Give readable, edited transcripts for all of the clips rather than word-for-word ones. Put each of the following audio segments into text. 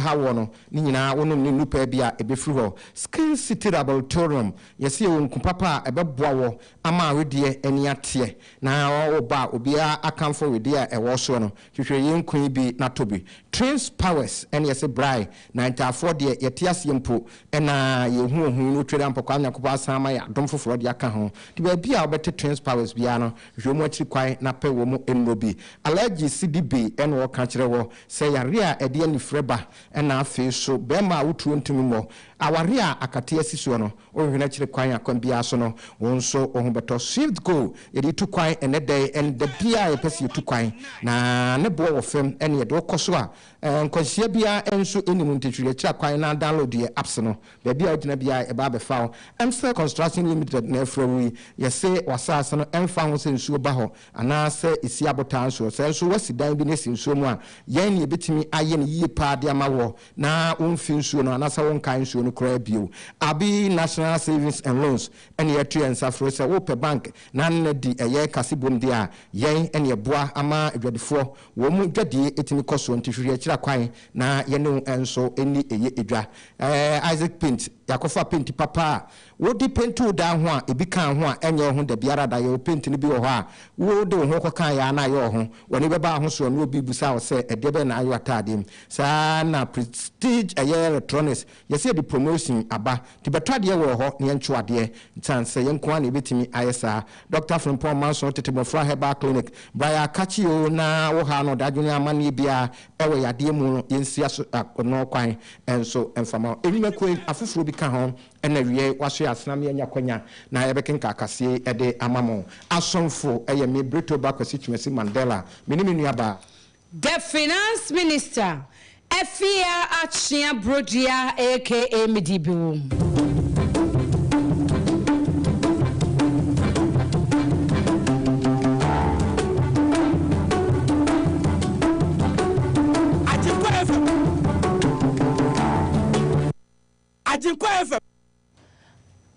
hawono ni nyina wonom ni nupa bia ebefiri ho Skin City Laboratorium yesi wonku papa ebeboa wo ama wedie ani ate na oba obia akamfo wedie a ewo so no hwehwe yenkun bi na tobi Trains Powers ene yesi brai na ntafo de yete ase mpo na yehu ohun no twere ampakwa nyakopa asama ya domfoforo de aka ho ti ba bia obete Trains Powers bia no hwehwe mu akiri kwai na pe wo mu enrobi Allergy CDB ene wo ka kire wo se yare a ede ani freba na afi so bema wotuo ntumi mo aware a akate asisuo no ohwena kire kwan akon bia so no wonso ohumbeto Swift Go yedi tu kwan ene dey and the bia e pese tu kwan na ne bo wo fem ene yede okoso a nkonsia bia enso enimu ntitwire kira kwan na download ye apps no be bia ogina bia e ba be fa Amstel Construction Limited na efrawi yese wasase no emfa ho se nsuo ba ho ana se isi abotan so se nso wasidan bi ne si nsuo mu a yen ne betimi aye ne yie pa de amawo na wonfi nsuo no ana sa won kan nsuo no kra bio abi National Savings and Loans ene yetu ensafro se wo pe bank na na di eye kasibom de a yen ene boa ama adwadefo wo mu dwade etimi koso ntihwiri kira kwan na yene enso eni eye edwa Isaac Paint yakofa paint papa wo di paint da ho a ebi kan ho a enye ho da biara da ye paint ni bi wo ho a wo de ho ko kan ya na ye ho woni be ba ho so no obi busa wo se ede be na ayo atade sa na Prestige Electronics yesi di promotion aba ti betade wo ho ne encho ade chance ye nko na ebetimi ayesa Dr. Frimpong Manson Tetemofra Herbal Clinic Baya Kachio na wo ha no da dwene amane bia ewe yade mu yensia so no kwan enso enfama enima kwen afufuro bi ka ho ena wie waso asenam anya kwanya na yebekenka akasie ede amamo asonfo eye me BRETUOBA AKWASI TWUMASI Mandela minimi nuaba the finance minister AFIA AKYEA BRODUA AKA Medibu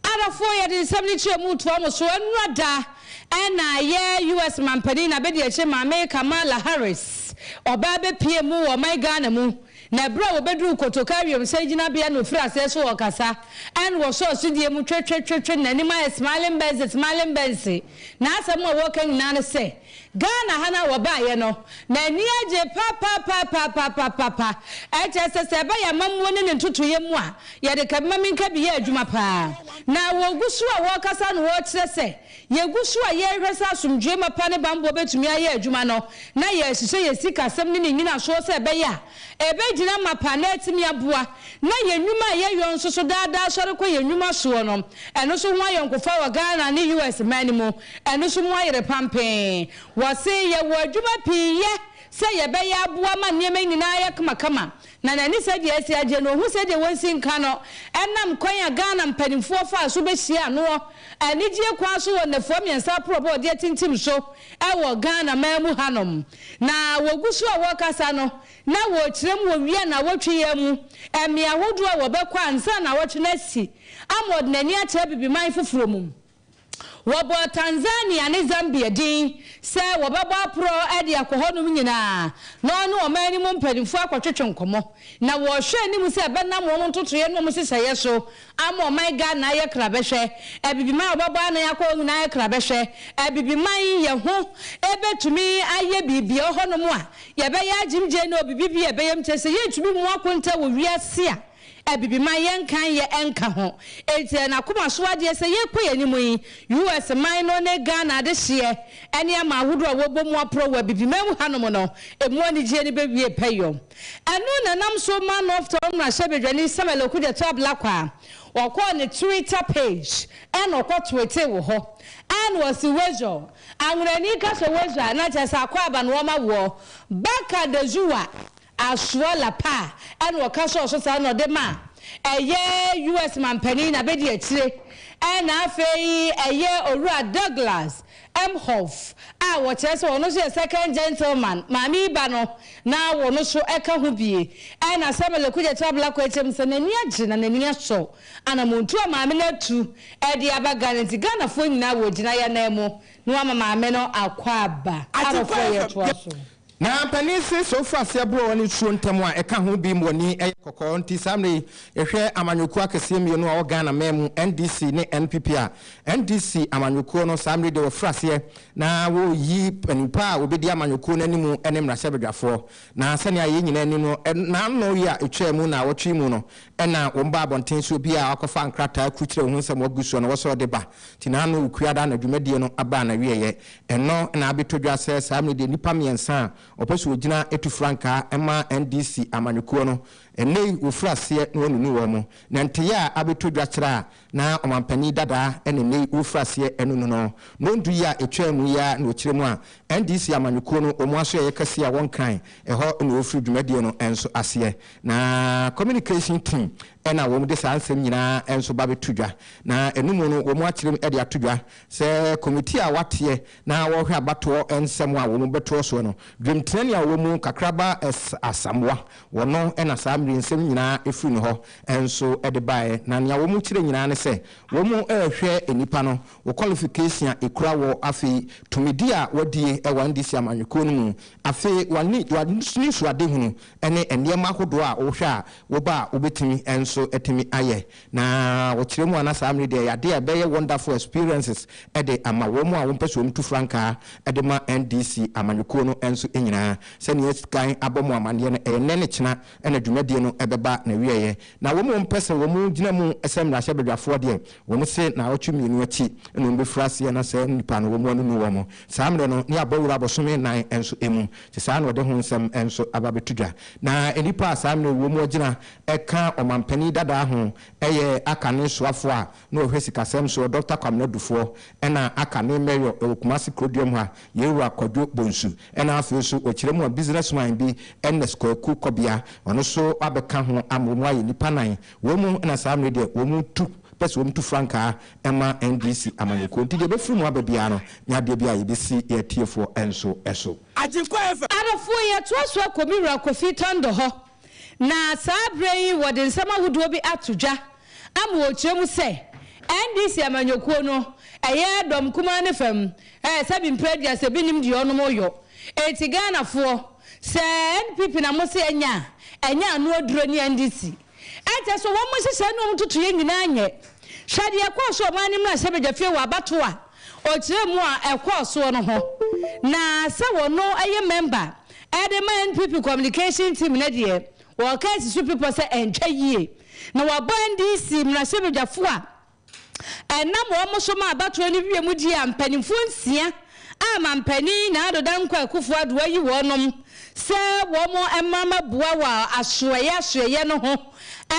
Arafoya de 72 mutu amoso enrada ena ye US mampani na be de eche mame Kamala Harris oba be pie mu o my Ghana mu na bra wo bedu kotokarium sejina bia no fra se so okasa en wo so sudie mu twetwetwetwe na ni ma smiling benzi na asem wo kan na ne se Ghana hana wo ba ye no na ni aje pa eche se ba ya mamwo ne ntutu ye mu a ye de ka mami nka bi ye adwuma pa na wo gusu a wo kasa no wo kire se ye gusu a ye hwesa asumdwe mapa ne bambo betumi aye adwuma no na ye hihye ye sika sem ne nyina so se be ya ebe jina mapa na etimi aboa na ye nwuma ye yon so daada sore ko ye nwuma so no eno so ho ayonkofa wa Ghana ni US manimo eno so mo ayere pampen wose ye wo adwuma piye se ye be ya aboa ma niema nyina ye kama na nani se de esi aje no hu se de wonsi nka no enam kwanya Ghana mpanimfo fa so be hia no anigye kwa so won nafo miensa probo de tintim so e wo Ghana mamu hanom na wogusu a wokasa no na wo kirem wo wi na wotwe mu emi ahodo a wo be kwa ansa na wotwe na si amod nani a cha bibi man foforo mu Wabo Tanzania ne Zambia din se wababo apro ade akohonum nyina no no o mani mu mpadimfo akwatwetwe nkomo na wo hwe ni mu se be na mo ntotoye no mu seseye so ama o my God na ye krabehwe ebibi man wababo na yakọ na ye krabehwe ebibi man ye ho ebetumi aye bibi ohonum a ye be ya jimje na obibi bi ye be yem tese ye tumi mu akonta wo wiase a ebibi man yenkan ye enka ho ete na koma so ade se ye kọ yanimu yi US man no ne Ghana de hye ene ama ahodo a wobomu apro wa bibi mamu hanom no emu ani je ne bewie peyom enu na nam so man of tom na shebedwani samelo ku de tabla kwa okọ ne Twitter page en okọ Twitter wo ho an was wejo anwrani ka so wejo na cha sa kwa aba no ma wo baka de juwa aswola pa en wakaso so sa no de ma eye US mampani na be de akire en afei eye Owura Douglas Hof a wo kire so ono so second gentleman mami ba no na wo no so eka ho bie en asabele kuje tabla ko etem se nani agye na nani aso ana muntu mami na tu e de abaga nti Ghana fo nyina wo gina ya na emu no ama mami no akwa aba arofo ye to aso na panisi so far se bro woni suo ntemu a eka ho bi mwoni kokko nti samre ehwe amanyoku akese mienu a Ghana memu NDC ne NPP a NDC amanyoku no samre de ofrase na wo yi panipa a obedi amanyoku nanimu ene mrasebedwafo na sane aye nyina ni no na no ya etwemu na wotwe mu no ena womba abonten so bi a akofa nkrata kukyire ho nsem oguso no wo so de ba tina no ukuada na dwumadie no aba na wieye eno na abetodwa se samre de nipa miensa opeso ogina etu franka ema NDC amanyokuo no ene ofrase no nunu wo mu na nteya abetodwa kira na omampani dada ene ne ofrase enunu no nondu ya etwemu ya na okiremu a NDC amanyokuo no omu aso ye kase a wonkan eho na ofru dwumadie no enso ase na communication team ena wo mu de sansem nyina enso ba betodwa na enumu no wo mu akirem e de atodwa se committee a wate na wo hwe abato ensem a wo mu beto so no dwemtene a wo mu kakraba asamwa wono ena samri nsem nyina efuru ne ho enso e de bae na nya wo mu kire nyina ne se wo mu ehwe enipa no wo qualification ekura wo afi tumidi a wodie e wan disi amanyeko no mu afi wani wadni so ade hunu ene enema hodo a wo hwe a wo ba obetimi enso etimi aye na wo kire mu ana samri de ya de be wonderful experiences e de ama wo mu a wo pese wo mtu franka e de ma NDC amanyeko no enso enyina se ne skan abomu amande no enene kina ena dwumadie no ebeba na wieye na wo mu mpese wo mu gina mu esem na hyebedwafo de wo mu se na otwemienu achi eno mbe frase na se nipa no wo mu no wo mu samre no ne abawura bosome nan enso emu se sa no de ho nsem enso ababetudwa na enipa samre wo mu gina eka omampani dada ho eye akane soafo a no hwesi kasem so Dr. Kamala Dufo ena akane meyo okumasi krodium ha yewa kodwo bonsu ena afeso okiremu businessman bi NS Kwaku Kobia ono so abeka ho amomu aye nipa nan wo mu na samre de wo mu tu pese wo mtu franka ema NDC amanyeko nti de befuru mu ababia no nya de bia yebesi ye tiefo enso eso AGYENKWA arafo ye toaso akomira kofi tondo ho na sabrei wode nsama hudo bi atodwa am wo kyeremu se NDC amanyeko no eye dom kuma ne fam sabi mpredia se binim di ono moyo eti Ghana fo se NPP na mo se enya anu oduro ni NDC ete so wo mo hihye no mtutu ye nyina anye hwade ekwoso mani mra sebedwafie wa abato a okiremu a ekwoso no ho na se wono eye member edema NPP communication team na de wo case su people say entwa yie na wa NDC mra sebedwafo a enam wo mo so ma abato ni wie mu di ampanifo nsia ama mpani na adodan kwa kufu adoa yi wonom se wo mo emama bua wa asoye no ho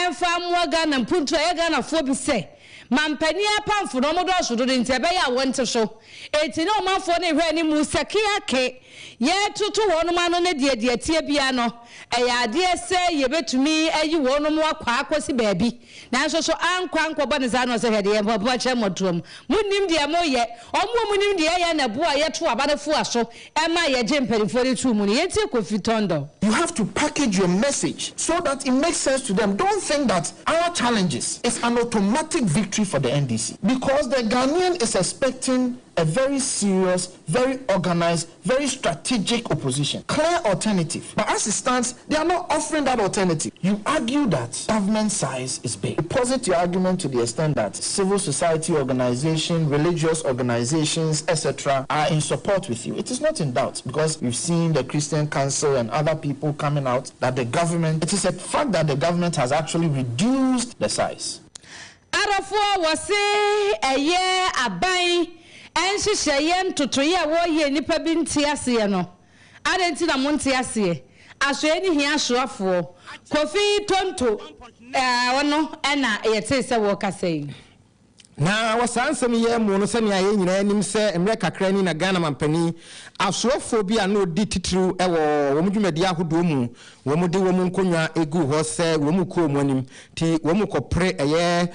emfa mo Ghana mpuntu e Ghana fo bi se mampani apamfo no mo do so do nti ebe ya wonte so eti no manfo ne hwe ni mu sakiake ye tutu wonom ano ne de tie bia no e ya de se ye betumi ayi wonom akwa akosi baabi na so ankwa ba ne za no se hede ye bobo che motom munim de mo ye omo munim de ye na bo a ye to aba ne fo aso ema ye je mpanifo ne tu mu ne ye tie Kofi Tondo. You have to package your message so that it makes sense to them. Don't think that our challenges is an automatic victory for the NDC, because the Ghanaian is expecting a very serious, very organized, very strategic opposition. Clear alternative. But as it stands, they are not offering that alternative. You argue that government size is big. You posit your argument to the extent that civil society organizations, religious organizations, etc. are in support with you. It is not in doubt, because we've seen the Christian Council and other people coming out that the government, it is a fact that the government has actually reduced the size. Arafo wase eye abai enhyehyeye ntotoye wo ye nipa bi ntiase no adenti na monte ase asoe ni hia soafo Kofi Tondo wono ena yete se wo kasei na wasansem ye mu no sene aye nyina anim se emre kakra ni na Ghana mampani asoafo bi a no di titru ewo wo mdwumadi ahodo mu wo mu de wo mu nkonwa egu ho se wo mu ko mu anim ti wo mu kopre eye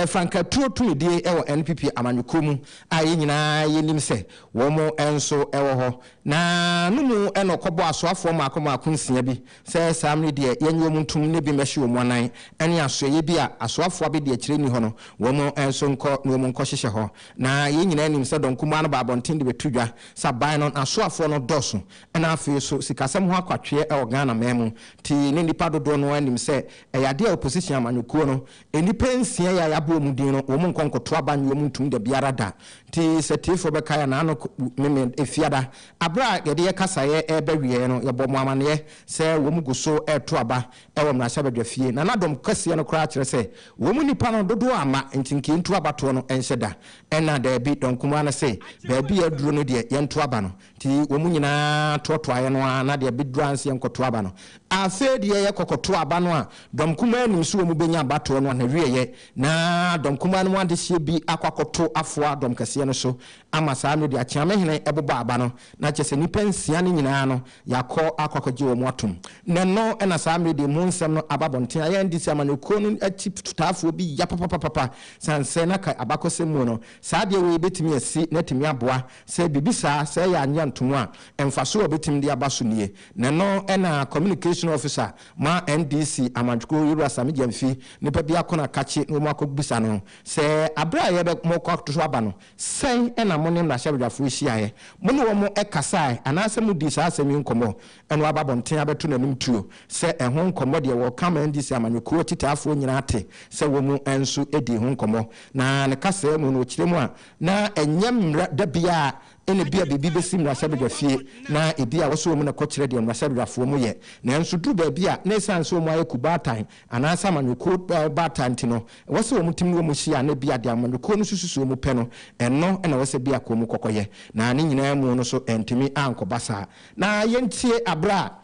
franka tuotumidie ewo NPP amanyuko mu aye nyina ye nim se wo mu enso ewo ho na no mu enokobo asoafo makoma akonsia bi se samne de yenyo mu ntum ne bi mehye wo mu anan ene asoye bi a asoafo abi de akire ni ho no wo mu enso nkɔ no mu nkɔ hyehyɛ hɔ na ye nyina nim sɛ donkuma no ba abɔnten de betudwa sa ban no asoafo no dɔso ɛna afei so sikasɛm ho akwatwe ɛwɔ Ghana memu ti ne nipa dodo no anim sɛ ɛyade opposition amanyɔkuo no enipa nsia ya yabo mu din no wo mu nkɔnkoto aban wo mu ntum de biara da ti sɛ tifo bɛka ya na ano meme efiada abra yɛde yɛ kasaye ɛbɛwie no yɛbɔ mu amane sɛ wo mu guso ɛto aba ɛwɔ mmarahyɛ badwafie na nadom kɛseɛ no koraa kyerɛ sɛ wo mu nipa no dodo ama ntinki nto abato no ɛnhyɛ da ɛna da bi donkuma na sɛ baabi aduro no deɛ yɛnto aba no ti wo mu nyinaa totoaeɛ no na deɛ bidranse yɛnkɔto aba no afei deɛ yɛkɔkɔto aba no a domkuma anim so wo mu benya abato no na wieyɛ na domkuma no ade hye bi akɔkɔto afoa dom kɛseɛ no so ama saa no de akyeamehene ɛbobɔ aba no na kyɛ sɛ nipa nsia no nyinaa no yakɔ akɔkɔgye wo mu atom na no ɛna saa me de mu nsɛm no ababɔnten ayɛ ndi sɛ amanekuo no akyi tutaafo bi ya papapapa sansɛ na ka abakɔsɛ mu no saa deɛ wo betimi asi na timi aboa sɛ bibi saa sɛ yɛ anya ntomo a ɛmfaso wo betimi de aba so nie na no ɛna communication officer ma NDC amanchuko yuru asame jamfi nipa bi akona kache no mu akɔbisa no sɛ abra yɛ bɛ mo kɔto aba no sɛn ɛna mo ne mmarahyɛ badwafo hyiaeɛ mo ne wo mo ɛkasae anaasɛ mo di saa asɛm nkɔmɔ ɛno ababɔnten abɛto nanim tuo sɛ ɛho nkɔmɔ deɛ wɔ kama NDC amanchuko titaafo nyina ate sɛ wo mu ɛnso edi ho nkɔmɔ na ne kasa mu no kyerɛ mu a na ɛnyɛ da bia ene bia bibi besi mmarahyɛ badwafie na ebia wo so mu na kɔkyerɛ deɛ mmarahyɛ badwafo mu yɛ na nso duru baabi a na esan so mu ayɛ kubatan anaasɛ amanchuko batan ti no wo so mu tim no mu hyia na bia de amanchuko no sususu mu pɛ no ɛno ɛna wo sɛ bia kɔ mu kɔkɔyɛ na ne nyinaa mu no so ɛntimi ankɔbasa na yɛntie abra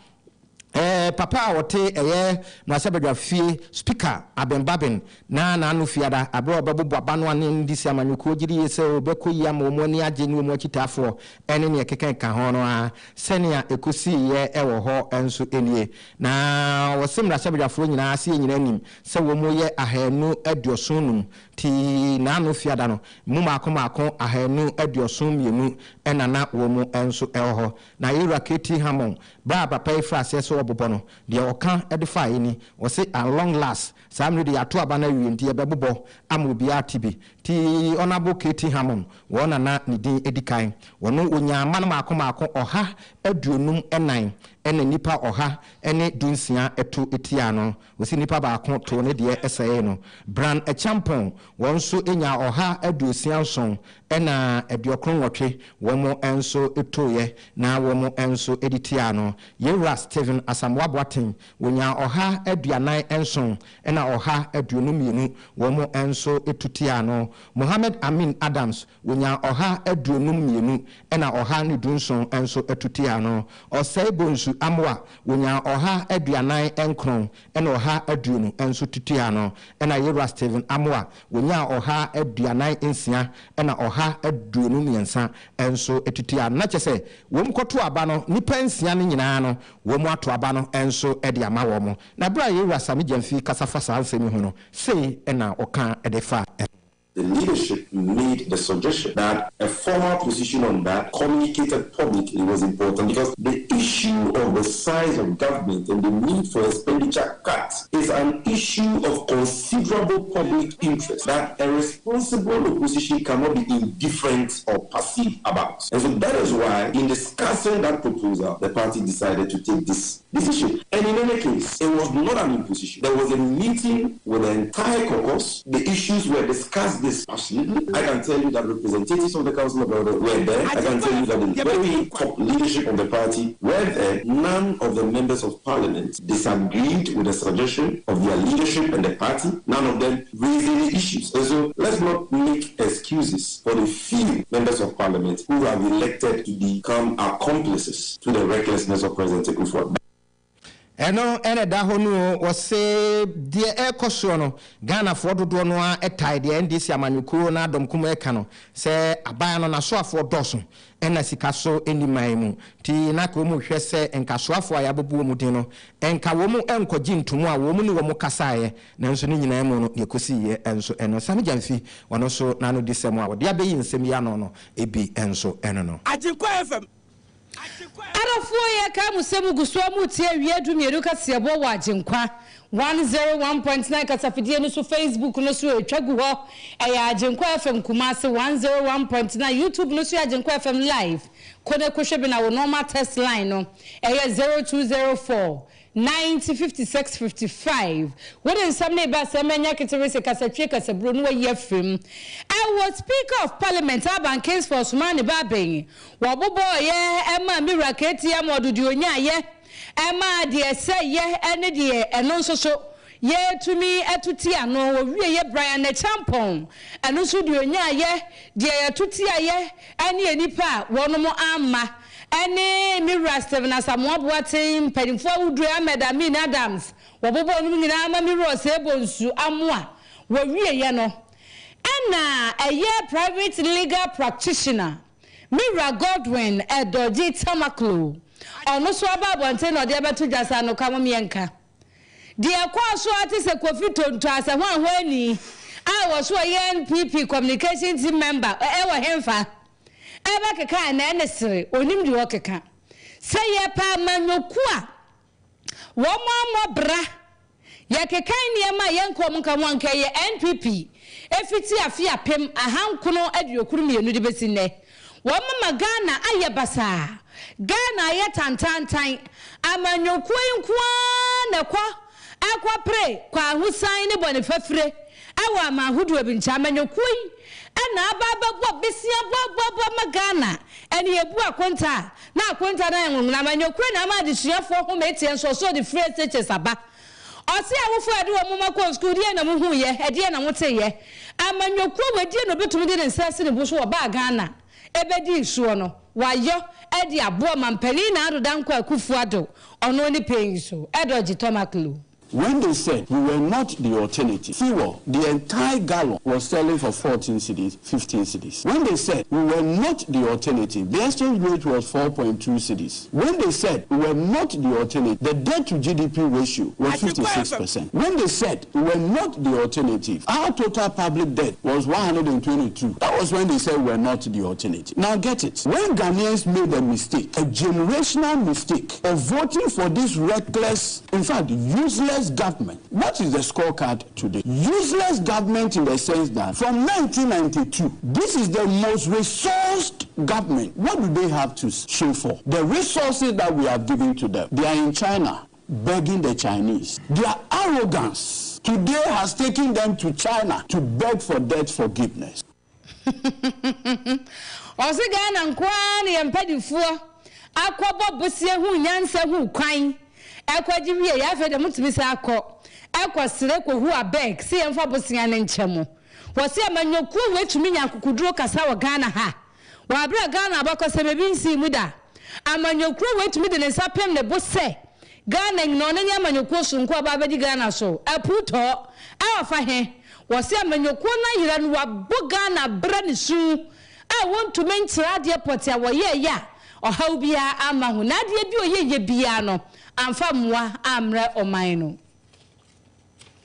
papa a wote mmarahyɛ badwafie speaker abembabin na anu fiada abro babu abano ane ndisi amanyuko gidi yese obeko yi ama omo ani agye ne omo akitafo ene ne keken ka ho no a senia ekosi ye ewo ho enso enie na wosim mmarahyɛ badwafo nyina ase nyina nim se wo mo ye ahanu aduosonum ti na anu fiada no mu maako ahanu aduoson mienu ena na wo mo enso ewo ho na yira keti hamon ba papa ifra se so obobono de oka edifa ni wo se at long last samre de yato aba na wienti e bebobo amobia tibi ti onabo keti hamon wona na ne din edikan wono onya ama na maako oha aduonum enan ene nipa oha ene dunsia eto etia no wosi nipa baako to ne de esaye no bran a champon wonso enya oha aduosia nson ena aduokron wotwe womo enso etoye na womo enso editia no yewra Steven Asamwaboaten wonya oha aduanan enson ena oha aduonum yenu womo enso etutia no Mohammed Amin Adams wonya oha aduonum yenu ena oha ne dunson enso etutia no Osei Amwa wonya oha aduanan enkron ena oha aduonu enso tutia no ena yewra Steven Amwa wonya oha aduanan ensia ena oha aduonu miensa enso etutia na kyese wom koto aba no nipa ensia ne nyina no wom ato aba no enso ede ama wo mo na bra yewra same jamfi kasafa sa ansemi hu no sei ena oka edefa. The leadership made the suggestion that a formal position on that communicated publicly was important because the issue of the size of government and the need for expenditure cuts is an issue of considerable public interest that a responsible opposition cannot be indifferent or passive about. And so that is why in discussing that proposal, the party decided to take this decision. And in any case, it was not an imposition. There was a meeting with the entire caucus. The issues were discussed this passionately. I can tell you that representatives of the Council of Elders were there. I can tell you that the very top leadership of the party were there. None of the members of parliament disagreed with the suggestion of their leadership and the party. None of them raised any issues. And so let's not make excuses for the few members of parliament who have elected to become accomplices to the recklessness of President Akufo. Eno ene da honu wose die ekoso no Ghana fo dodo no a etai de NDC amanyuko na domkumo eka no se aban no na so afo doso ena sikaso eni maimu ti na ko mu hwe se enkaso afo ayabobu mu din no enka wo mu enkogi ntomu a wo mu ni wo mu kasaye na nso ni nyina mu no yekosi ye enso eno same jamfi wono so na no disemu a wo de abeyi nsem ya no no ebi enso eno no AGYENKWA FM Arafo ye ka musemu guso mu tie wiedu mieru KASIEBO wa AGYENKWA 101.9 kasafidie no so Facebook no so etwagu ho eya AGYENKWA FM Kumasi 101.9 YouTube no so AGYENKWA FM live kone kohwe na wo normal test line no eya 0204 905655 what in some neighbor semenya keterese kasatwe kasabro no ye fem I was speaker of parliament aban case for Sumani Babeng wo bobo ye ema miraketi ya modudu onya ye ema de se ye ene de eno so ye tumi atuti ano wo wie ye Brian ne champon eno so de onya ye de atuti ye ene enipa wono mo amma ene Mira Steven Asamoah Boateng pedimfo wudu Ahmed Adams wobobo no nyina ama Mira Sebonsu amoa wo wie ye no ena eye private legal practitioner Mira Godwin Edoji Tamaklo ono so ababonte no de abeto jasa no kamo mienka de kwa so ati se Kofi Tonto ase hwan hwani a wo so NPP communication team member e wo hemfa eba keka na enesere onim di wokeka se ye pa manyoku a wo mo bra ye keka niema yenkom nka mo anka ye NPP efiti afia pem ahankono aduokuru mienu de besine wo mama Ghana aye basa Ghana aye tantantan amanyoku nkwa na kwa akwa pre kwa husan ne bone fafire awa amahudu ebincha amanyoku ana ababa bo besia bo magana eni ebu akonta na akonta na enwun na manyoku na ma adisuafo ho metie nso so the phrase teachers aba osi awofo ade wo mama ko school die na muhu ye ade na mote ye amanyoku wedi no betumi de nsase ne buso oba Ghana ebedi isuo no wayo ade abo mampani na adodankwa akufuado ono ni penso Edoji Tamaklo. When they said we were not the alternative, fuel, the entire gallon was selling for 14 cedis, 15 cedis. When they said we were not the alternative, the exchange rate was 4.2 cedis. When they said we were not the alternative, the debt to GDP ratio was 56%. When they said we were not the alternative, our total public debt was 122. That was when they said we were not the alternative. Now get it. When Ghanaians made a mistake, a generational mistake of voting for this reckless, in fact, useless government. What is the scorecard today? Useless government in the sense that from 1992, this is the most resourced government. What do they have to show for? The resources that we have given to them. They are in China begging the Chinese. Their arrogance today has taken them to China to beg for debt forgiveness. Osigana nkwani empedifuo akwobo busie hu nyanse hu kwan ekwaji wie ya fe de mutumi se akọ ekwasire ko hu abeg se emfa bosia ne nchemo wo se amanyoku wetumi nyankukuduro kasa wo Ghana ha wa abra Ghana abakose bebi nsi muda amanyoku wetumi de ne sapem ne bose Ghana no ne amanyoku so nko aba bedi Ghana so aputo awafa he wo se amanyoku na yira no wabo Ghana bra ne su a wontu mentra de potia wo ye ya ohaw bia ama hu na de bi oyeye bia no amfa mwa amre omaino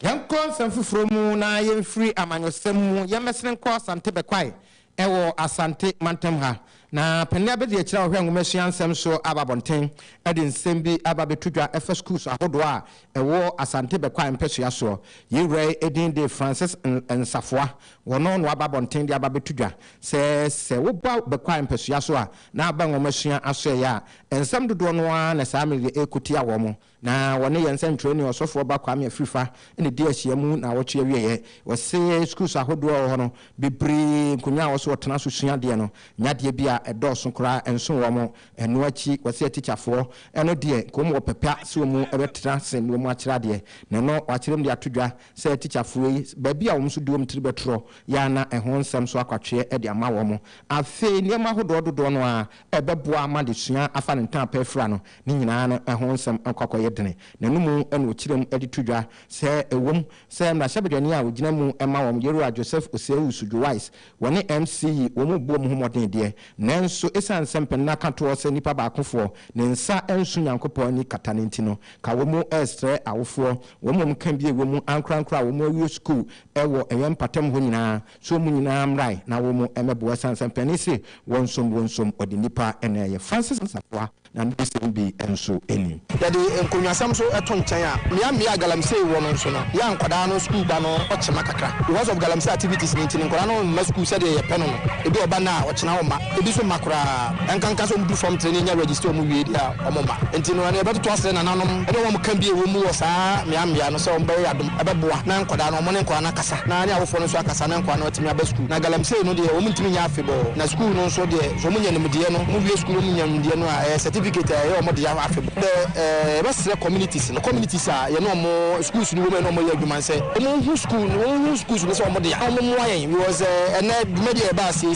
yanko sanfufuro mu na yemfiri amanyosem mu yemesene ko asante bekwai ewo asante mantem ha na penia be de akira ohwe ngomesua nsem so ababonten ade nsem bi ababetudwa efa schools ahodo a ewo asante bekwai mpesua so yewre edin de Francis Nsafoa wono no ababonten de ababetudwa se wo ba bekwai mpesua so a na aba ngomesua aso ya ensem dodo no a na samile ekuti awo mo na wone yensen training osofo ba kwame afifa ene de ahia mu na woche wieye wose schools ahodo ho no bibri nkonya wo so wotena so sua de no nyade bia edoso kra enso wo mo eno achi wose teacherfo eno de kom wo pepia se mu ebetena se no mu akira de na no wakirem de atodwa se teacherfo yi ba bia wo so duom tri betro ya na ehon nsem so akwatwe e de ama wo mo afi niam ahodo dodo no a ebeboa ama de sua afa ne ntan pefra no ni nyina no ehon nsem akwakoye dene na no mu eno kirem edi tudwa se ewom se na hyebedani a ogina mu ema wo Yerua Joseph Oseu Sujo Wise woni MC wo mu bo mu homoden de nanso esan sempen na kanto se nipa ba akofo ne nsa ensu nyankopon ni katanentino ka wo mu estre awofo wo mu kan bie wo mu ankrankra wo mu awie school ewo eyem patam ho nyina so mu nyina mrai na wo mu emebo esan sempen ni se wonsom odi nipa ene ye Francis Nsafwa na ndese bi enso eni ya de enkonwasam so eton chan a mia galamsey wo no so no ya nkwada no school ba no ochema kakra because of galamsey activities ni tin nkwada no ma school said ye peno no ebi oba na ochena wo ma ebi so makura enkanka so mu form training ya register mu wie dia omoma enti no na ebeto asere na nanom ede wo mu kan bi ewo mu wo saa mia no so omba ya dum ebeboa na nkwada no mo ne nkwada na kasa na ani awofo no so akasa na nkwada no otimi aba school na galamsey no de wo mu ntimi nya afebo na school no so de so mu nya nimdie no mu wie school mu nya nimdie no a certificate e mo de afebo best communities no communities a ye no mo schools ni wo me no mo ye adwuma se mo hu school no hu schools no so mo de ya mo mo ayen because na media ba say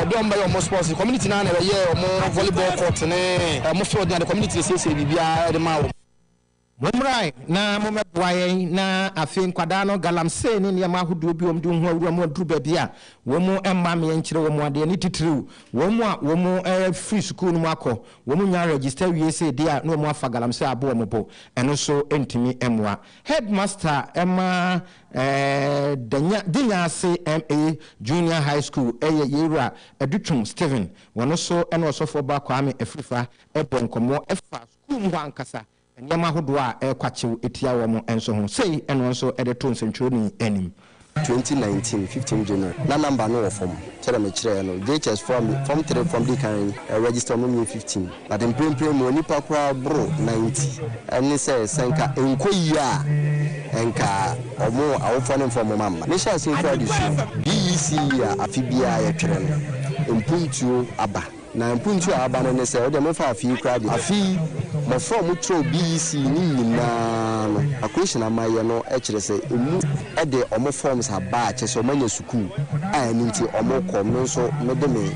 do mba yo mo sports community na ye mo volleyball court ne mo field na the community say bibia de ma wo Mumrai na mumeboaye na afin kwada no galamsey ni niam ahodo bi omdu ho awura mu aduru bia wo mu emma me nkyere wo mu ade ni titiriu wo mu free school no akọ wo mu nya register wie say dia no mu afa galamsey abo mo bo eno so entimi emwa headmaster emma dinya se MA Junior High School yera Adutwum Stephen wono so eno so fo ba kwame afrifa ebonkomo efa school mu ankasa Nyama hodwa kwachew etia wo mo enso ho sei eno nso edeto nsentro ni anim 2019 15 January na number no form chere me chere no JHS form 3 from the can register me 15 but in prem mo nipa kura bro 90 eni say senka enkoyia enka omo awofo ne form mama me sha say tradition BEC ya afibia ya chere no empuntuo aba na mpuntu aba no ne se o de me fa afi kra de afi mo from tro BEC ni nyina no akweshin amaye no e kire se emu e de omo forms aba che so manya school a ni nti omo kom no so me de me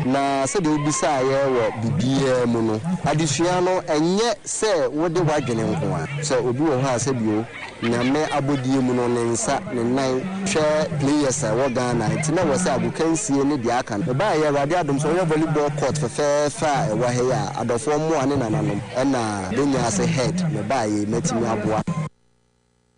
na se de obisa ye wo bibie mu no adesua no enye se wo de wadwene nko a se obi wo ha se bio na me abodie mu no ne nsa ne nan hwe players a wo Ghana nti na wo se abukansie ne de aka no ba ye rade adom so wo volleyball court fefa e wa he ya adofo mo ane nananom na denya se head me ba ye metimi aboa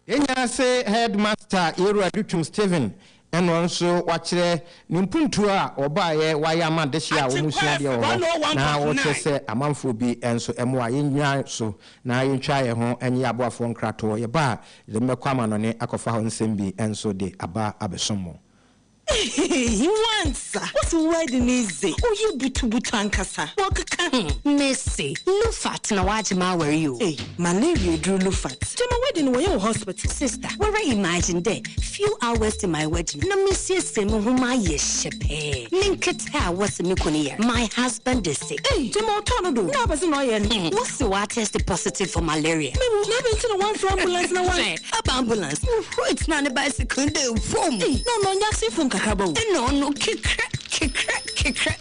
denya se headmaster Eru Adutwum Stephen eno nso wakire nimpuntu a obaye waya amadeshi a wo musua de wo na wo tese amanfo bi enso emo a yenwa so na yentwa ye ho enye aboafo nkrato ye ba de mekwa no ne akofa ho nsem bi enso de aba abesomo He wants. What's wedding is it? Oh, you butu ankasa. Wakaka. Missy, Lufat na wajima where you? Hey, malaria drew Lufat. To my wedding when you hospital. Sister, where I imagine there, few hours to my wedding. No Missy Semu whom I yeshepe. Linketa was a mikunia. My husband is sick. Hey, Timo Tonodo. No, but no, what's the water tested positive for malaria? Maybe never into the one for ambulance no one. Up ambulance. It's not a bicycle. Hey, no, that's it from Kakabo. No, kick.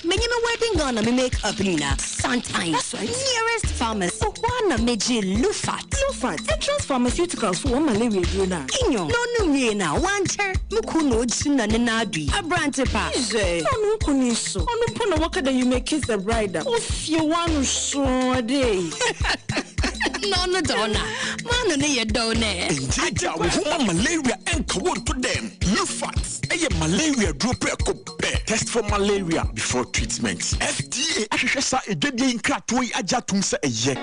When you wedding on me make up Lina. Sometimes that's right. Nearest pharmacy. One meji Lufat. Entrance pharmaceuticals for one malaria druna. Inyo. No na one chair. Mukuno china nenadi. A brand pa. No kuniso. No pona waka that you make kiss the bride. If you want to show day. No donna. Man no ye donne. Jaja we want malaria and come to them. Lufat. Malaria drop test for malaria before treatment. FDA ahwehwesa edwede nkratoyi ajatum se eye.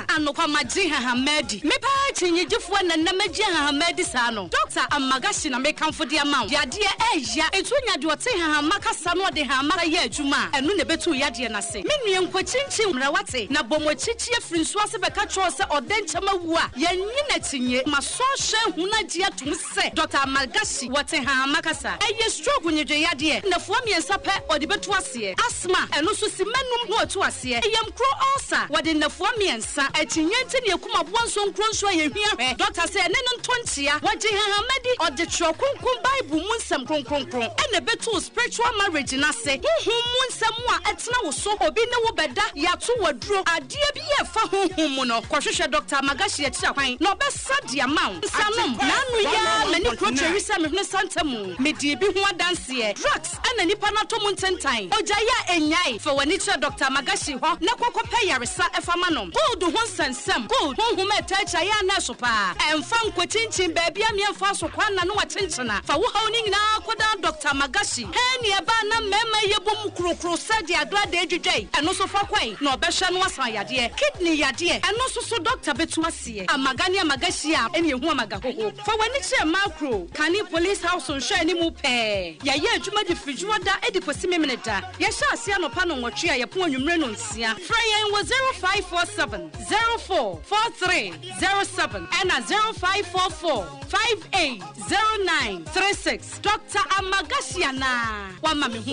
Anokwa maji Hamedi. Me pa chinyejefo na namaji Hamedi sa no. Dr. Amagashi na me kamfo de amount. Ya de eya etunya de ote Hamaka sa no de Hamaka ye adwuma. Enu ne betu ya de na se. Me nue nkwachinchin mrawate na bomwachichi afrinso ase beka cho se odenchama wu a. Ya nyina tinye maso hwe huna de atum se. Dr. Amagashi wote Hamaka sa. Eye stroke nyedwe ya de. Na fo miensa pe ode betu ase. Asma enu so si manum no otu ase. Eyam kro ulcer wode na fo miensa Chinyenti ne kuma bonso nkronso ye hia Doctor say ne no Atia, Waji Hamadi, or the Chokunkum Bible Munsam Kron, and a better spiritual marriage in Ase, whom Munsamwa at now so Obina Beda, Yatu drew a dear BF Humuno, Koshisha Dr. Magashi at Chapain, no best Sadia Mount, Salom, Nanuya, many Proterisa Santamu, Medibi Dancie, drugs, and a Nipanato Muntentine, Ojaya Enyai, for when it's Dr. Magashi, Nakoko Payarisa Efamanum, go to one sense some, go who met Chayana Sopa, and found Quatin baby, I'm your fast Kwana no attention for honing now, Koda Dr. Magashi, Henny Abana, Mema Yabum Kro, said ya glad day, and also for Quay, no Beshan was my dear, kidney ya dear, and also so Dr. Betuasi, and Magania Magashia, and your Wamagaho. For when it's a macro, can you police house on shiny mupe? Ya Juma de Frijuada, Ediposimi Mineta, Yasha Siano Pano Mochia, Yapon Renuncia, Freya was 0547 044307 and a 0544 580936. Dr. Amagasiana, one mammy who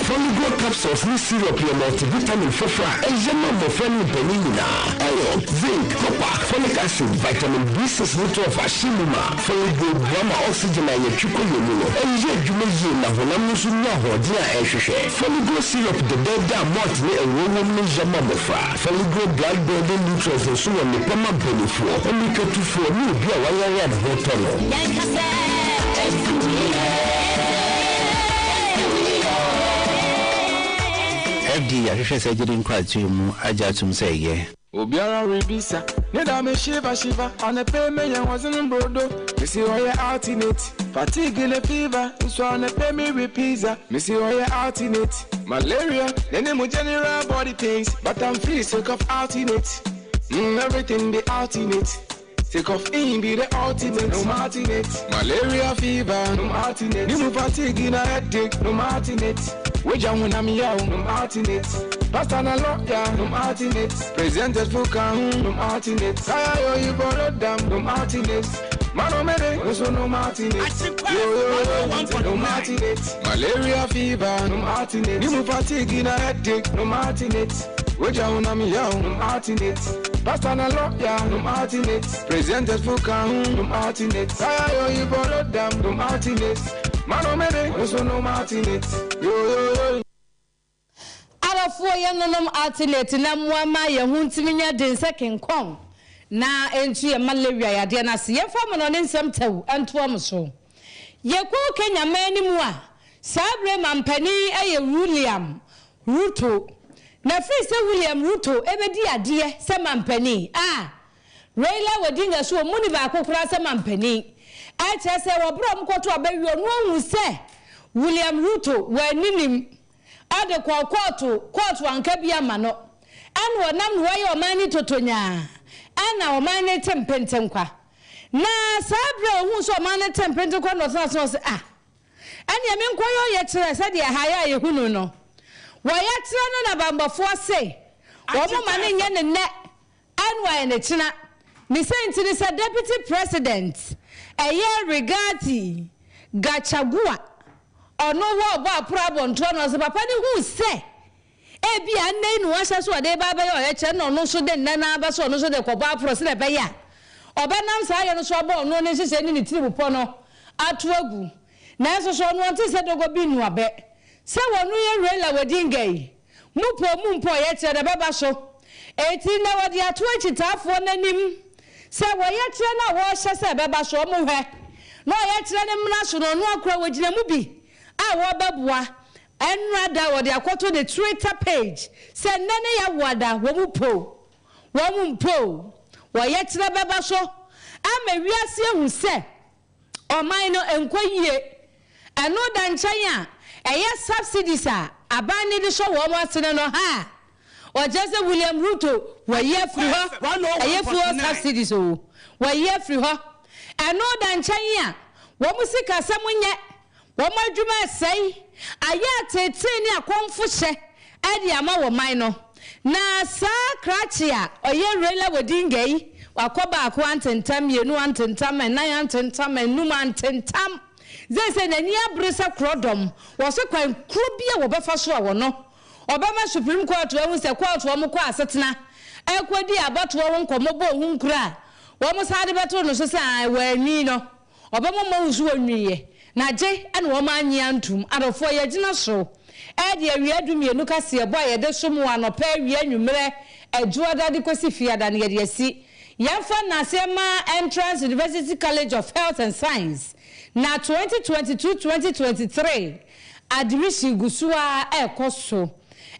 Foligo capsules with syrup your multivitamin fofra and yellow friendly benina. Iron, zinc, copper, folic acid, vitamin B6 little of ashimuma, Foligo Brahma oxygen and your chukulo, and yet you may use na Holamusunya or dear Eshe. Foligo syrup the dead malt me a woman jamamofra. Foligo blood building nutrients and so on the Pama belly for only 2 to 4 new beer while I had hotel. FD ahwehwe sɛ gye nkwaatu mu agya tum sɛ ye Obiara rebisa neda me shiva on a payment and wasn't brodo missy oya alternate fatigue in a fever so on a pay me repisa missy oya alternate malaria then the general body pains but I'm free sick of alternate everything be alternate take off in be the ultimate no alternate malaria fever no alternate you fatigue in a headache no alternate Weja when I'm young, no alternate. Pastor na lawyer, no alternate. Presented for Kahun, no alternate. Kaya you borrowed them, no alternate. Mano mede, also no alternate. Yo, no alternate. Malaria fever, no alternate. You fatigue in a headache, no alternate. Weja when I'm young, no alternate. Pastor na lawyer, no alternate. Presented for Kahun, no alternate. Kaya you borrowed them, no alternate. Mano mede, also no alternate. Yo. Arafo ye nonom alternate na muama ye huntiminya den second kon na entu ye malaria ya de na se ye fam no ne nsem tawu anto am so ye ko Kenya mani mu a sabre mampani eye William Ruto na free se William Ruto ebedi ade se mampani Raila Odinga so muni ba kokura se mampani a che se wo bro mkoto abawi no hu se William Ruto wa ninim ade kwa kotu anka bia ma no an wonam no waye omani totonya ana omani tempentem kwa na sabre hu so omani tempentem kwa no so se anya me nkoyo ye kire se de haya ye hunu no wo ye kire no na bambofo se wo mo mane nye ne anwa ye ne kina ni senti ni se deputy president eye Rigati Gachagua ono wo bo aprabo nto no se papa ni hu se ebi anne nu ahya so de baba ye oye che no no so de nna ba so no so de kobo apro se le be ya obenam sa ye no so bo no ne hye ni tiri bupo no atoagu na so so no nti se dogo bi nu abe se wonu ye Raila Odinga yi mu mpo ye che de baba so eti na wodi ato achitafo nanim se wo ye che na wo hye se baba so mu hwe no ye che ne mna so no akura wogina mu bi wo babua enrada wo de akoto the Twitter page se nene ya wada wo mu mpo wo ye kire beba so ama wiase hu se oman no enkwaye eno da nchen eye subsidies aban ni de so wo mo asene no ha o jese William Ruto wo ye fri ho eye fuel subsidies wo ye fri ho eno da nchen wo mu sika samunye Woma dwuma sei aya tete ni akonfo hye ade ama wo man no na sa krachia oye Raila Odinga yi wakoba akwa antentam yenu antentam na antentam enum antentam ze se nani abresa krodom wo se kwan krobia wo befa so wo no Obama Supreme Court we say court wo mko asetena ekwedi abato wo nkomobo hu nkura wo mo sade beto no so say we nwi no Obama mo nsu onwiye na je ene wo ma anya antum adofo ye gina so e de awie adumienu KASIEBO ye de so mu anopa awie anwumre ejuada de kosi fiada na ye de asi Yamfa Nasema Entrance University College of Health and Science na 2022-2023 admission gusua ekoso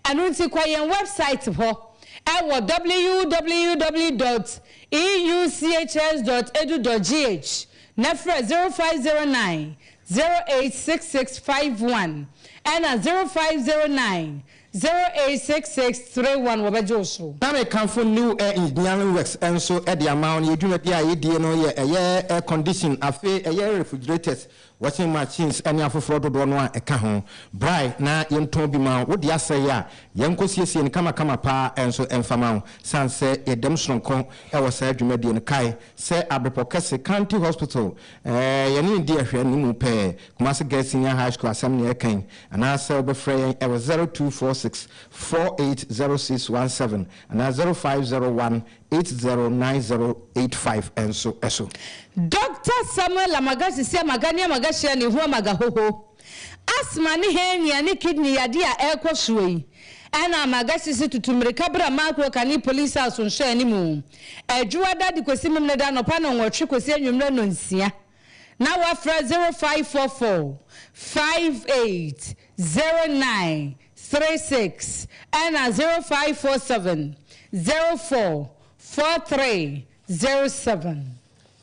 anunti kwa yen website ho ewo www.euchs.edu.gh nefra 0509 086651 and 0509 086631 wabajoso na me kanfo new air engineering works enso e de amount ye dwuma dia ye die no ye air condition afi air refrigerators washing machines any afoforo dodo no a eka ho brai na yenton bi ma wo de asai a yenkosiesie ne kama pa enso emfama sanse edem sonko e wo sa dwuma die no kai se Abepokese County Hospital ye ne die ahwe ni mu pe Kumasi Girls Senior High School asem ne ekan ana se obefre e wo 0246480617 and 0501 809085 and so eso. Dr. Samuel Amagasi se magani amagashi ni huwa magahoho. Asma ni henia ni kidney yadia eko suwei. Ana amagashi si tutumrika bra makro kani police house nshe ni mu. Ejuada di kwesi mneda no pano ngotri kwesi enyumre no nsia. Na wafra 0544 580936 ana 0547 044307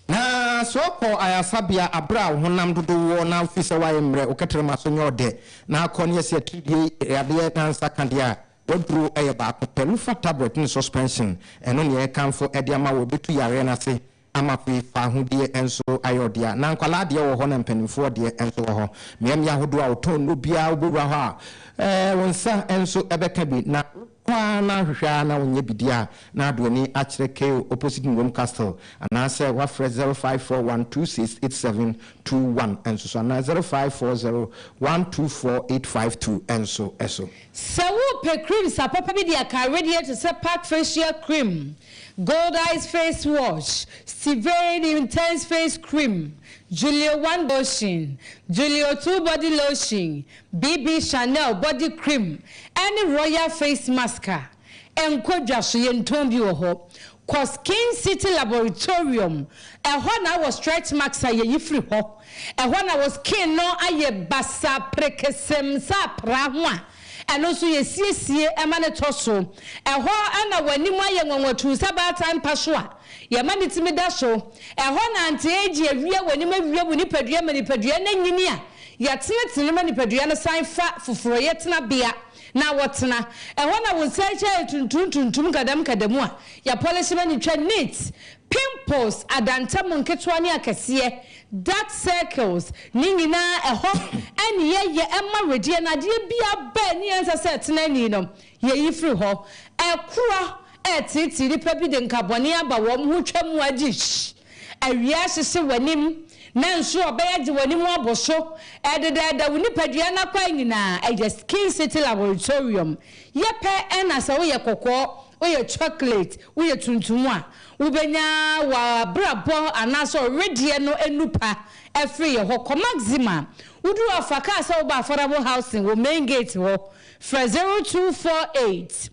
na soko ayasabia abra honam dodo wo na ofisa waye mre oketrema so nyode na akoni ese tudie yade kansa kandia wodru eye ba pelufa tablet ni suspension eno ne kanfo ede ama wo betu yare na se ama fi fa hodie enso ayodia na nkwala de wo ho na mpanimfo de enso wo ho miamia hodo a oton no bia obura ho a wonsa enso ebeka bi na na hwehwa na wonye bidia na adoni akire ke opposite Ngom Castle ana se wa 0541268721 enso so na 0540124852 enso eso sawu pe cream sa papa bi dia ka radiate se pack facial cream Gold Eyes face wash, Steven Intense face cream, Julio 1 lotion, Julio 2 body lotion, BB Chanel body cream, any Royal face mascara. Enkodwa so yentombi oho. Cause King City Laboratorium, and when I was stretch marks a ye free ho, and when I was king no aye basa prekesem sa prahwa. And also ye see emanetoso and ho ana wani mu aye nwanwatu sabatan paswa ye manitimi da so e ho na ante age awia wani mawie woni padua manipadua na nyini a ye tenetene manipadua na san fa foforo ye tena bia na wotena e ho na wo sai cha tuntuntuntum kadam a ya polish manitwa neat pimples adantam nketwa ne akase dark circles ningina eho ene ye emma redie na de bia ba ni ansa set na ni no ye yifri ho ekura etiti ripa bi de nkabone aba wo mu twam agish awia hye wanim na nso obayaje wanim aboso ededa woni padua na kwa nyina just King City Laboratorium yepe ena sa wo ye kokko oye chocolate oye tuntum a ubenya wa brabo anaso redie no enupa every ye ho maxima udu afaka sa oba affordable housing wo main gate ho for 0248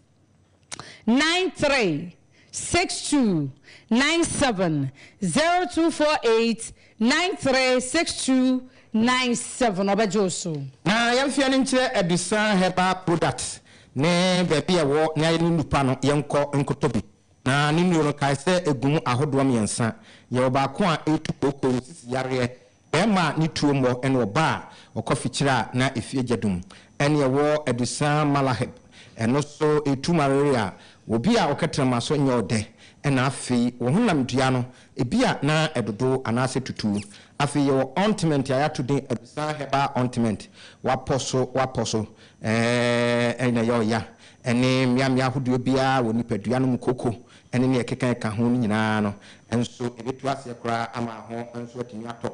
936297 0248 936297 obajoso na yamfia ni nche edisa heba products ne bebi ewo ne ayi nupa no yenko nkotobi na ni nuro kai se egumu ahodo miensa ye oba ko a etukoko sisi yare ema ni tuomo ene oba okofichira na efie jedum ene ewo edusa malaheb eno so etumareria obi a oketrema so nyode ena afi wo honam dua no ebia na edodo anase tutu afi ye ointment ya today edusa heba ointment waposo ena yo ya ene miamia hodo bia woni padua no mukoko ene ne ekeka ka ho nyina no enso ebetu ase kra ama ho enso atimi ato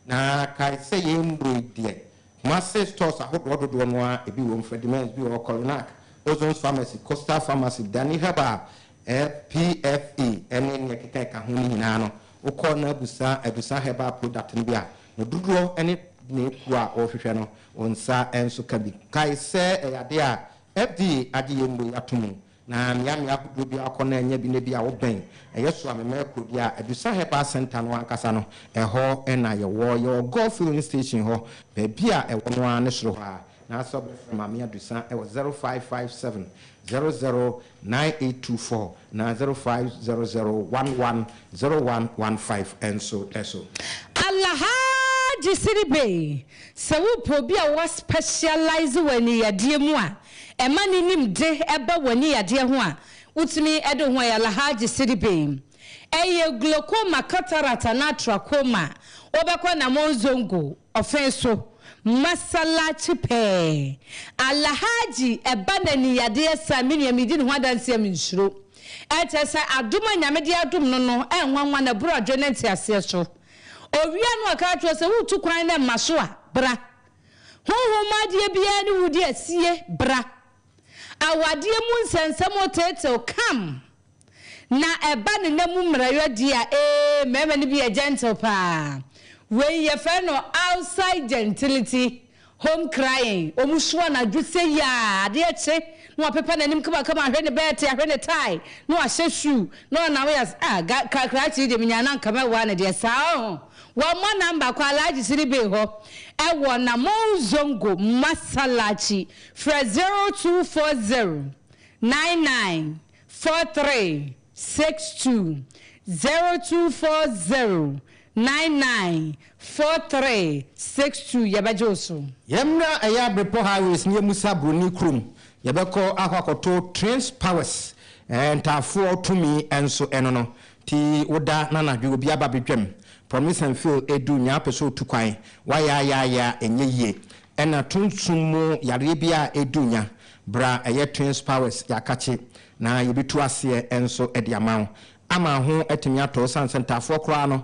na kai se ye mbro die masse stores ahodo no a ebi wo mfrediments bi wo coronac Ozone Pharmacy, Coastal Pharmacy, Danny Heba, PFE, and Yakeka Hunino, Okona Busa Heba product in Bia, no Dudro, any Nekwa official on Sa and Sukabi. Kai say a dea, FD AGYENKWA Atumu. Na miami akudu bi akona nya bi ne bi a wo ben eyeso amemeko dia adusa heba center no ankasa no eho na ye wo your golf filling station ho be bia e wono an soro ha na so be from amia adusa e 0557 009824 na 0500110115 and so eso Alhaji Siribe se wo probi a was specialize when ye die mu a Emani nim de eba wani ade ho a utimi edo ho ya Alhaji Siribe eye glaucoma cataract na trachoma obekwa na monzongo ofenso masalachi pe Alhaji eba na ni yade esa mini midi ho adanse aminsuro etesa aduma nyamede adum no enwanwa na bro adwenenti ase so owia no aka atwo se wutu kwan na maso a bra honhoma de bia ni wudi asie bra awade mu nsensem otete kam na eba ne namu mrayo dia mema ni bia gentle pa we ye fe no outside gentility home crying omusuwa na dwuse ya de eche no pepa na nim kama hwe ne bete hwe ne tie no ahye shoe no na we kakra chi de minyana nkama wa ne de saa wa mo namba kwa Alhaji Siribe ho e wo na monzongo masalachi fra 0240 994362 0240 994362 yabajoso yemna aya brepo highways ni musa broni krum yabeko akwakoto trains powers and tafo tumi enso enono ti oda nana dwe obi aba betwem promise and feel edu nya peso tukwan ya enye ye ena tunsumu yare bia edu nya bra eye trains powers yakache na yebitu ase enso ediamao ama ho etimi ato sansa for kra no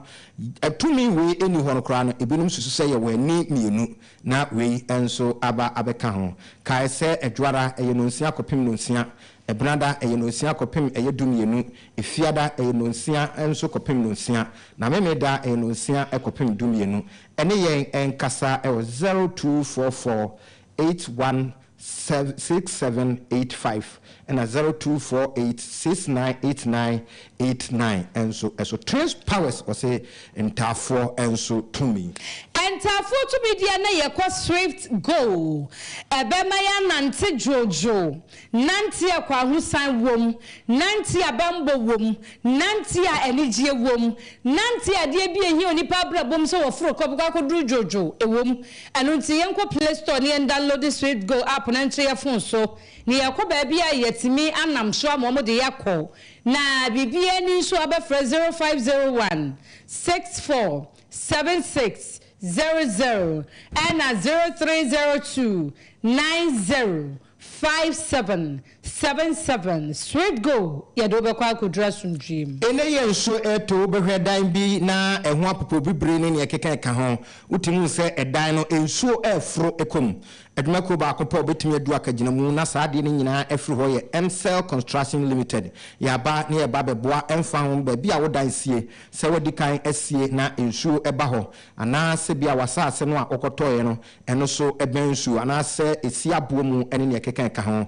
atumi we eni ho no kra no ebinum susu se ye wani mienu na we enso aba abeka ho kai se edwara eye no nsia kopim no nsia ebrada eye no nsia kopim eye dumienu efiada eye no nsia enso kopim no nsia na memeda eye no nsia ekopim dumienu ene yen enkasa e 0244 816785 and 0248698989 and so trace powers or say entafo and so to me entafo to be dia na ye swift go ebema ya nante jojo nante akwa husan wom nante abambo wom nante a enigye wom nante ade bi ehi onipa brabom so wofro kobwa kodru jojo ewom anu nti yenko Play Store ni download the swift go app na ntre ya phone so ni yakoba bia yetimi anam so amomo de yakọ na bibia ni so abefra 0501 647600 and 0302 905777 straight go yadobe kwa kudra sundrim ene yenso eto behwedan bi na eho apopo bibre ne ekeka ka ho utimu se edan no ensuo efro ekom edumako ba akopo betimi adu akagina mu na saade ne nyina efri ho ye MCell Construction Limited ya ba ne e ba beboa emfa ho ba bi a wodan sie se wodi kan asie na ensuo eba ho ana se bia wasase no a okotoye no eno so eben ensuo ana se esi abo mu ene ne ekeka ka ho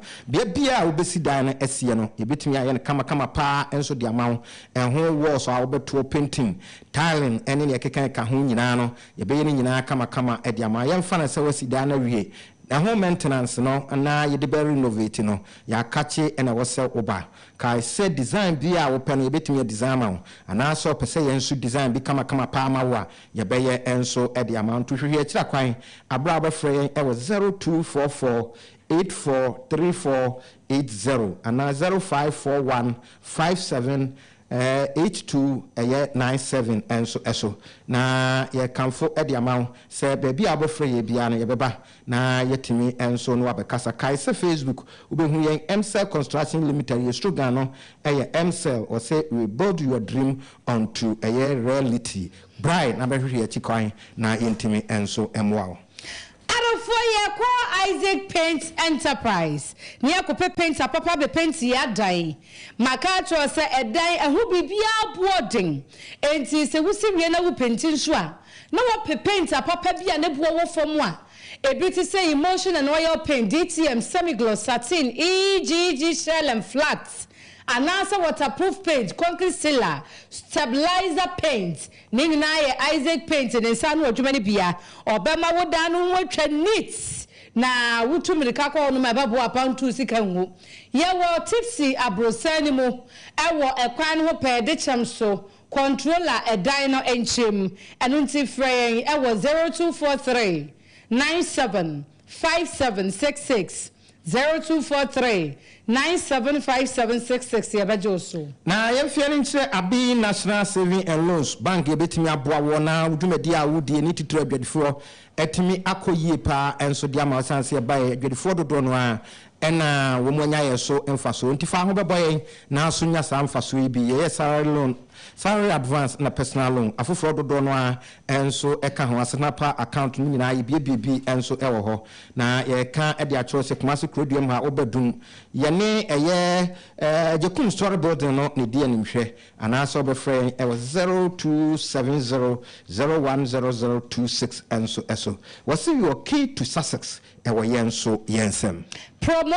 bia a obesi dan na asie no ebetimi aye ne kama pa enso de amawo enho walls a obeto painting tiling ene ne ekeka ka ho nyina no yebeye ne nyina kama e de amawo yemfa na se wasi dan na wie na home maintenance no na ye de be renovate no ya kache ena wose oba kai say design bia wo pe no ebetimi design ma ana so pese ye nso design bi kama pa ma wo ye be ye enso e de amount to hwe kira kwan abra abafre ye e 0244 843480 ana 0541 8297 enso na ye kamfo e de amount say baby abofre ye bia na ye beba na yetimi enso no abekasa kai se Facebook ubehu ye MCell Construction Limited ye slogan no ye MCell or say we build your dream onto a reality bright na behwe ye chikwan na yentimi enso emwao arofo ye ko Isaac Paint Enterprise. Near Cope Paints, a papa be paints ya die. Makato say a die a who be boarding. And since a wusim yena wu painting shwa. No what paints a papa be a nebuo for moi. A beauty say emulsion and oil paint, DTM, semi-gloss, satin, EGG shell and flats. And also waterproof paint, concrete sealer, stabilizer paint, Ningnaye Isaac paint and San Wajumani Bia, or Bama Wodanu Wacha knits. Na wutu mirikako onu mababu upon 2 seconds. Yewo tipsy abrosanimo, ewo ekwan ho pe de chamso, controller a dino enchim, and unti fraying ewo 0243 975766 0243 975766 yabajoso. Na yemfiani nche abi National Saving and Loans Bank yebetimi aboa wo na udumedi a wudi ni titire adwadifo etimi AKYEA pa enso dia ma sanse ba adwadifo dodo no a ena wo mo nya yeso emfaso ntifa ho beboye na so nya sa emfaso ibi ye salary advance na personal loan afoforo dodo no a enso eka ho asenapa account ni nyina ibi enso ewo ho na ye ka e dia chose kumase krodium ha obedum ye ne eye jekum story building no ne dia nimhwe ana so be frame e was 0270010026 enso eso was your key to success e wo yenso yensem. Promotion.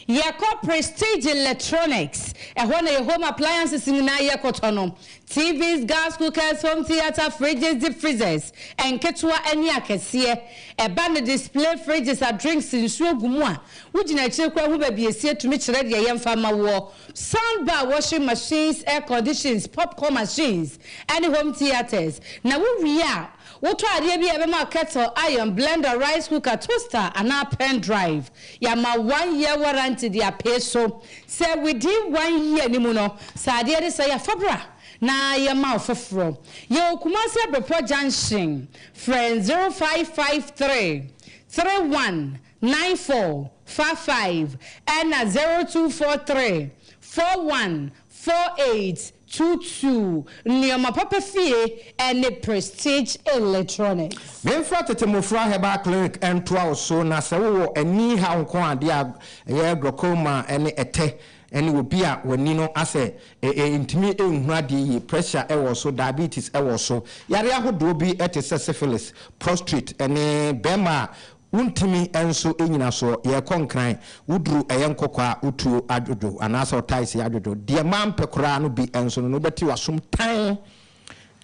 Yako Prestige Electronics. Ehona your home appliances in na yakotono. TVs, gas cookers, home theater, fridges, deep freezers, and ketwa any AKYEA. A band display fridges and drinks in Swogumwa. Ujina chekwa who be a to meet ready a young farmer war. Soundbar washing machines, air conditions, popcorn machines, and home theaters. Now we are. What try a kettle, iron, blender, rice cooker, toaster, and a pen drive. Yama 1 year warranty dia peso. Say within 1 year nimuno. Sadia de say fabra. Na yama fofro. Yo kumase Bepo Junction. Friend 0553 319455 and 0243 414822 Nioma Papa Fie and the Prestige Electronics. Ben fratete mofra heba clinic and 12 so na se wo ani ha nko ade a ye glaucoma ene ete ene obi a wani no ase intimi enhu ade yi pressure ewo so diabetes ewo so yare ahodo bi etese syphilis prostate ene bema untimi enso enyina so ye konkran wudru eyenkokwa utu adwodo anasa tais ya adwodo de mampekora no bi enso no beti wasom tan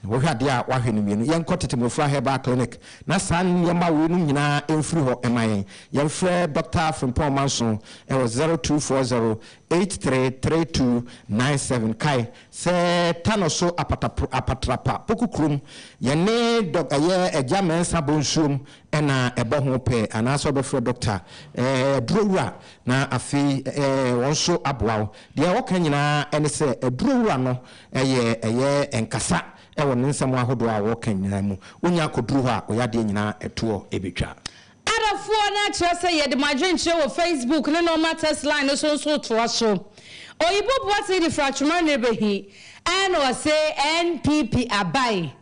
wo hwade a wahwenu mienu yenkotete mofra heba clinic na san yema we no nyina emfiri ho emayen yemfre Dr. Frimpong Manson e was 0240833297 kai se tanoso apatrapa pokukrum yene dog aye ejamen sabonsum ena ebo ho pe anaso befre doctor drowura na afi wonso aboawo de woka nyina ene se drowura no eye enkasa ewo nsem ahodo a woka nyina mu onya koduru ho a oyade nyina eto ebetwa Arafuo na kyerɛ ye de madwenche wo Facebook ne no matters line so to aso oyibo boate di frachuma ne behi and o say NPP abai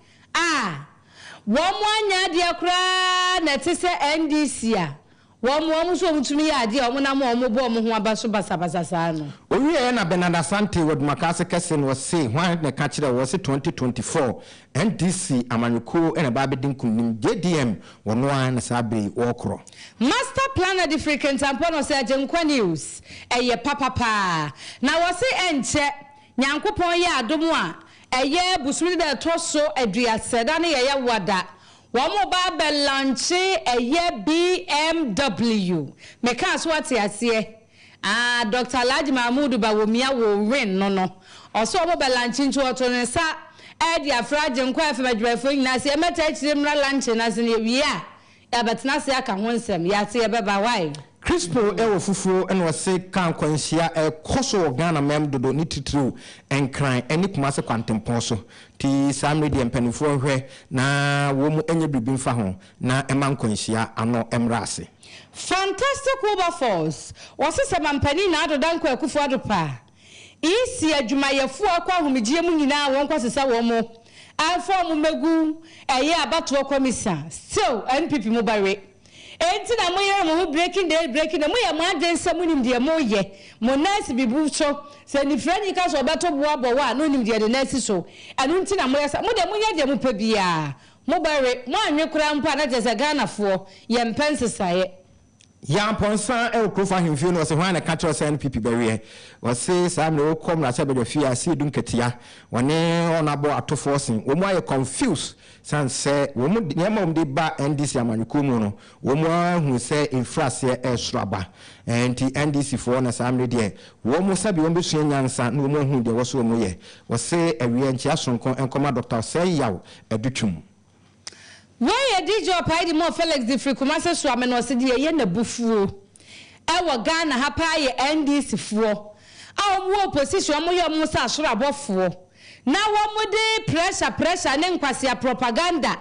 wo mo anya de akra na te se NDC a wo so mutumi ya de o mo na mo bo mo ho abaso basabasa no owie na Benada Sante wod makase kesen wo say hwan ne ka kire wo say 2024 NDC amanyuko ena ba bedin kunim JDM wono an na sabe wokro master planner the frequent ampono say AGYENKWA news eye papa na wo say enche nyankopon ye adomu a eye busumi de toso aduaseda ne ye wada Wamo ba lanche eye BMW. Meka so ate ase. Dr. Alhaji Mahmoud Bawumia wo win no. Oso mo ba lanche nto oto ne sa e dia fra AGYENKWA afebadwafo nyina se emeta chire mra lanche na se ne wi a. Ya betna se aka ho nsem ya te beba wai. Crispo ewo fufuo ene wose kan kwanhia koso Ghana mem dodo ni titru enkran eni kumase kwantempon so ti samedi empanifo hwe na wo mu enye bibimfa ho na eman kwanhia ano emrase Fantastic Wilberforce wose se mampani na adodanko akufo adopa isi adwumayefo akwa homegye mu nyina won kwasesa wo mo form megu abato commission still NPP mo bare enti na mo breaking the mo ya mo aden samunim de mo ye mo nurse bibu so se ni frani ka so beto boabo wa no nim de nurse so anu enti na mo ya mo de mo ya de mo pa bia mo bare mo anwe kura mpa na je se Ghana fo ye mpensesaye ya ponsa e okrofa himfio no se hwan na catch us NPP bariye was say sam no come na sabe de fia see dun ketia woni onabo atoforcing wo mu aye confused san say wo mu nyama de ba NDC amanyuko mu no wo mu ahu say infrase e suraba enti NDC for na sam de wo mu sabe wo besu nyansa no mu hu de wo so mu ye wo say awie nchi asonko enkoma Dr. say yaw edutwum Why did your party more Felix the free commercial swam and was the yen the buffalo? Our Ghana happy NDC for our war position, more Musa Shrub for. Now one more day pressure, and then quasia propaganda.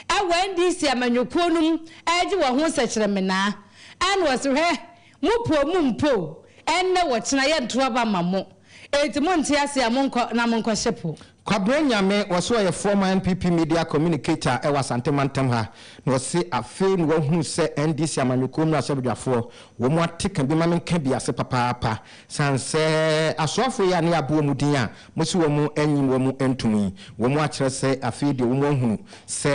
Our NDC amanukonum, Ajwa who such a mena, and was her mumpo, and no what's Nayan Traba Mamo. It's Montiasi Amonco Namonco Shepo. Kwabrenya me waso ye former NPP media communicator e wasantemantam ha no se afei no hu se NDC amanyukom na sebedafo wo mu ateka bi ma menka bi ase papa sanse asofo ya ne abo mu din a mo si wo mu anyim wo mu entumi wo mu akere se afei de wo mu hu se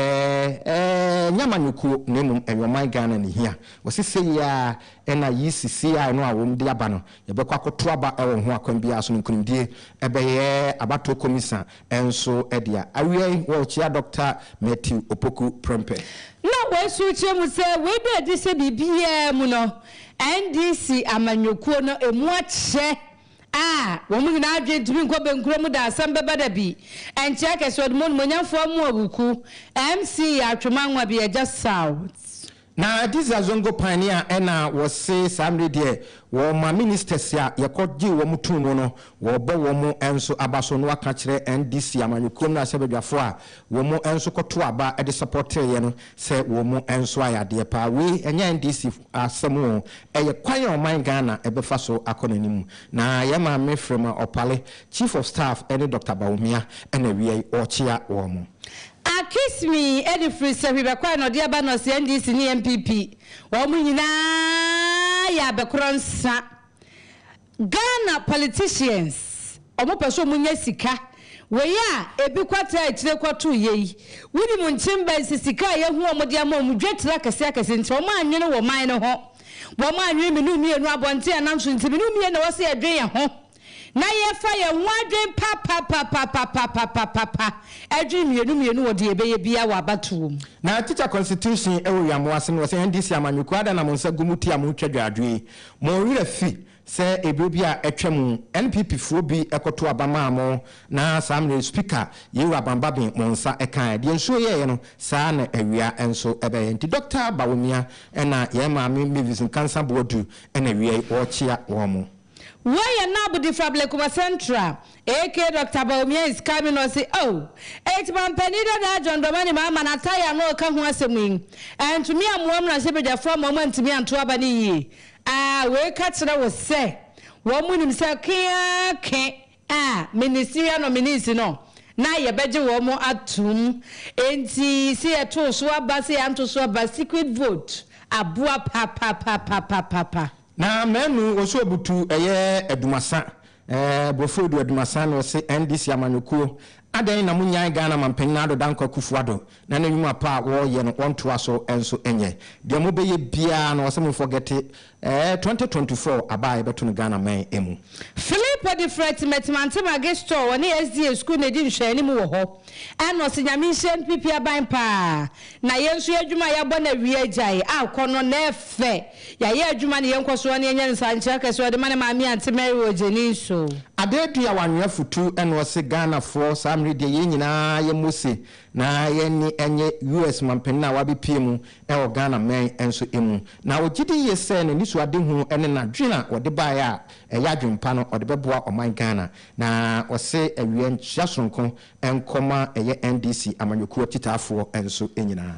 nyamanyuko ne mum enyoman Ghana ne hia wo se se ya ena yisisi ya no a wo mu de aba no ye be kwakoto aba e wo ho akwan bi aso nkunimdie e be ye abato komisa enso edia awie wo chia Dr. Matthew Opoku Prempe na we suche mu se we be de se bibia mu no NDC amanyokuo no emu ache wo mu na adwe tumi nko benkuro mu da asamba bada bi enche keso de mu nyamfo mu abuku MC atwemanwa bi eja South na this azongo pioneer ena was say samre de wo ma ministers ya yakodi wo mutu no wo bo wo mu enso abaso no aka kire NDC amanyukom na sebedwafo a wo mu enso koto aba e de support ye no se wo mu enso ayade pa we enya NDC asemu eye kwan oman Ghana e befa so akonanimu na ye ma mefrema opale chief of staff ene Dr. Baumia ena wie ochia wo mu kiss me Eddie Free Sebi kwa no dia ba no NDC ni MPP wo mu nyina ya bekronsa Ghana politicians omo peso mu nya sika we ya ebi kwata etire kwato yeyi wudi mu nchimba sika ye hu omo dia ma mu dwetira kase akase nti omo anwene wo man no ho wo ma anwene mi no mienu abonte anamso nti mi no mienu na wo se adwen ya ho na ye fa ye wadwen papa adwen mienu wo de ebeye bia wa batuom na teacher constitution ewo yamo ase no se NDC amanyuko ada na monsa gumuti amutwa adwe mo wira fi se ebiobi a etwam NPP fo bi ekoto abama amo na samre speaker yewu abamba bin monsa ekan de nso ye no saa na awia enso ebe nti Dr. Bawumia na ye ma me vision cancer board na awia wo chia wo mo why na bu different Kuma Central AK Dr. Baumia is coming or say oh 8 man penida da John Domani mama na tire no ka ho asemu and to me am na se be the for moment me anto aba ni yi we ka kire wo se wo munim se ke ministerial nominees no na ye beje wo mo atum enti se e to so aba se anto so aba secret vote abua papa na menu oso butu eye edumasa bofodu edumasa no se NDC amanyuko adan na munyan Ghana mampanyin ado danko kufuado na na nyuma pa wo ye no onto aso enso enye de mo beye bia na wose mo forget 2024 abaye beto no Ghana man emu Philip de Fret metimante magisto woni SDA school na di nhwani mu wo ho ana osinyame NPP aban pa na yenso adwuma ya bɔ na wie agyae akono na efe ya ye adwuma ne yenkoso ne enye nsanche kaso de mane maami ante Mary Ojeni so adedu ya wanwe futu eno se Ghana for samre de ye nyina ye mose na ye ni enye US mampen na wabi piemu e o Ghana man enso emu na ogidi ye se ne nisu ade hu ene na dwena ode ba ya ya dwempa no ode beboa o man Ghana na o se awie nchasonko enkoma eye NDC amanyoko titafo enso enyina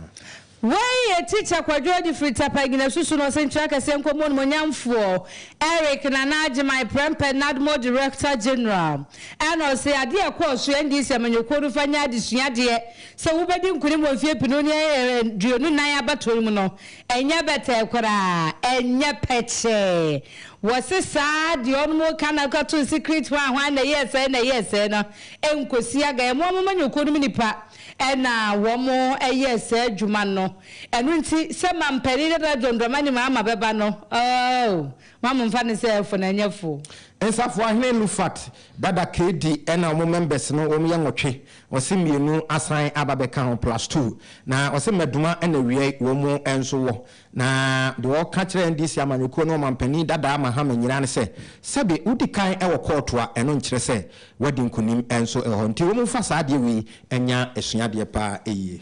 Why a teacher quadro di free tapagina susu no central kasenko mon monyamfo Eric Nanaje my prempe nadmo director general and o say ade akọ so ndc amanyoko do fanya adesua de se wo bedi nkuni mo fie pino ne duonu nan abatori mu no enya beta kwara enya peche wose sa de onmo kana kato secret one na yes no enkosi aga mo amanyoko no nipa ena womo yes adwuma no enu nti se mampani da dondoma mama beba no mama mfa ne se fo na nyefo ensafo ahene lufat dada KD ena mo members no wo yangotwe wose mienu asan ababeka ho +2 na wose meduma ena wiei wo mo enso wo na de wo ka kire ndisi amanyoko no mampani dada ama ha manyira ne se sebe udikan e wo court a eno nkire se wadi nkunim enso ho nti wo mo fa sa de wi enya esuade pa eye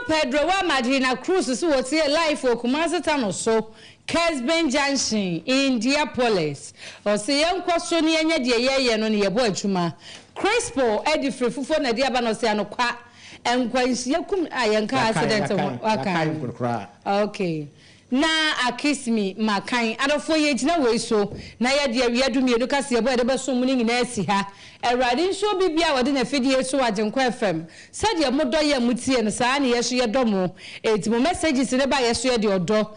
Pedro wa Madrina Cruz so what here life o Kumasi Tano so Kesben Junction Indianapolis o se yenkwa so ne enya de yeye no ne yebo adwuma Crispo edi frefufo na de aba no se anokwa enkwanhia kum ayenka accident ho aka okay na akismi makan adofo ye gina we so na ye de awiadu mienu KASIEBO e de beso mu ni nyina asi ha Erade nso bibia wode na fidie so AGYENKWA FM said ye modo ye mutie no saa na ye so ye domo etimo messages ne ba ye so ye de odo